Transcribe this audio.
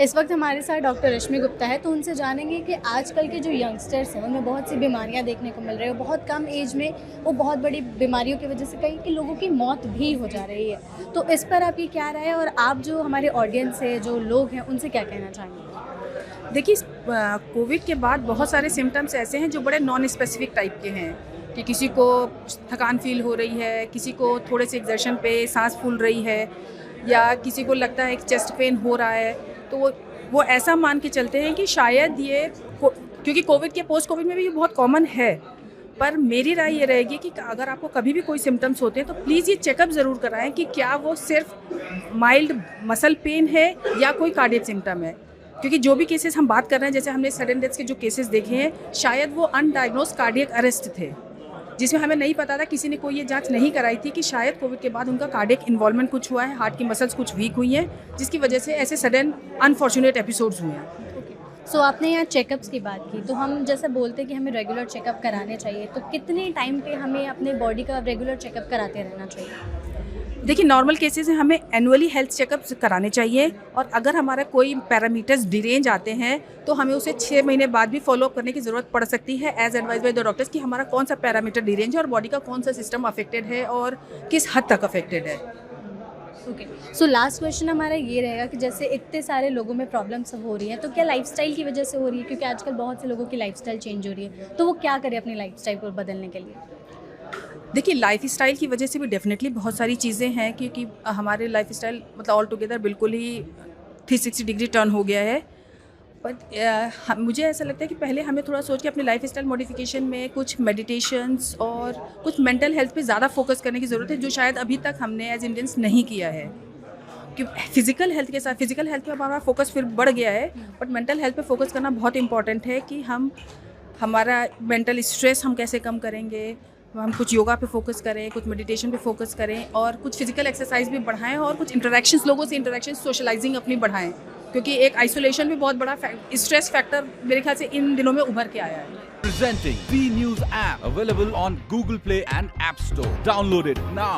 इस वक्त हमारे साथ डॉक्टर रश्मि गुप्ता है, तो उनसे जानेंगे कि आजकल के जो यंगस्टर्स हैं उनमें बहुत सी बीमारियां देखने को मिल रही है। बहुत कम एज में वो बहुत बड़ी बीमारियों की वजह से कई कि लोगों की मौत भी हो जा रही है। तो इस पर आपकी क्या राय है और आप जो हमारे ऑडियंस है, जो लोग हैं, उनसे क्या कहना चाहेंगे? देखिए, कोविड के बाद बहुत सारे सिम्टम्स ऐसे हैं जो बड़े नॉन स्पेसिफिक टाइप के हैं कि किसी को थकान फील हो रही है, किसी को थोड़े से एग्जर्शन पे सांस फूल रही है, या किसी को लगता है कि चेस्ट पेन हो रहा है। तो वो ऐसा मान के चलते हैं कि शायद क्योंकि कोविड के पोस्ट कोविड में भी ये बहुत कॉमन है। पर मेरी राय ये रहेगी कि अगर आपको कभी भी कोई सिम्टम्स होते हैं तो प्लीज़ ये चेकअप ज़रूर कराएं कि क्या वो सिर्फ माइल्ड मसल पेन है या कोई कार्डियक सिम्टम है। क्योंकि जो भी केसेस हम बात कर रहे हैं, जैसे हमने सडन डेथ्स के जो केसेस देखे हैं, शायद वो अनडायग्नोज कार्डियक अरेस्ट थे, जिसमें हमें नहीं पता था, किसी ने कोई ये जांच नहीं कराई थी कि शायद कोविड के बाद उनका कार्डियक इन्वॉल्वमेंट कुछ हुआ है, हार्ट की मसल्स कुछ वीक हुई हैं, जिसकी वजह से ऐसे सडन अनफॉर्चुनेट एपिसोड्स हुए हैं। सो आपने यहाँ चेकअप्स की बात की, तो हम जैसे बोलते हैं कि हमें रेगुलर चेकअप कराने चाहिए, तो कितने टाइम पे हमें अपने बॉडी का रेगुलर चेकअप कराते रहना चाहिए? देखिए, नॉर्मल केसेस में हमें एनुअली हेल्थ चेकअप्स कराने चाहिए, और अगर हमारा कोई पैरामीटर्स डिरेंज आते हैं तो हमें उसे 6 महीने बाद भी फॉलोअप करने की ज़रूरत पड़ सकती है, as advise by the doctors, कि हमारा कौन सा पैरामीटर डिरेंज है और बॉडी का कौन सा सिस्टम अफेक्टेड है और किस हद तक अफेक्टेड है। ओके, सो लास्ट क्वेश्चन हमारा ये रहेगा कि जैसे इतने सारे लोगों में प्रॉब्लम्स हो रही हैं, तो क्या लाइफस्टाइल की वजह से हो रही है? क्योंकि आजकल बहुत से लोगों की लाइफस्टाइल चेंज हो रही है, तो वो क्या करें अपनी लाइफस्टाइल को बदलने के लिए? देखिए, लाइफस्टाइल की वजह से भी डेफिनेटली बहुत सारी चीज़ें हैं, क्योंकि हमारे लाइफस्टाइल मतलब ऑल टुगेदर बिल्कुल ही 360 डिग्री टर्न हो गया है। बट मुझे ऐसा लगता है कि पहले हमें थोड़ा सोच के अपने लाइफस्टाइल मॉडिफिकेशन में कुछ मेडिटेशंस और कुछ मेंटल हेल्थ पे ज़्यादा फोकस करने की ज़रूरत है, जो शायद अभी तक हमने एज इंडियंस नहीं किया है। कि फिजिकल हेल्थ के साथ, फिजिकल हेल्थ पे हमारा फोकस फिर बढ़ गया है, बट मेंटल हेल्थ पे फोकस करना बहुत इंपॉर्टेंट है कि हमारा मेंटल स्ट्रेस हम कैसे कम करेंगे। हम कुछ योगा पे फोकस करें, कुछ मेडिटेशन पे फोकस करें, और कुछ फिजिकल एक्सरसाइज भी बढ़ाएं, और कुछ इंटरेक्शंस, लोगों से इंटरेक्शन, सोशलाइजिंग अपनी बढ़ाएं, क्योंकि एक आइसोलेशन भी बहुत बड़ा स्ट्रेस फैक्टर मेरे ख्याल से इन दिनों में उभर के आया है। Presenting V News app available on Google Play and App Store. Download it now.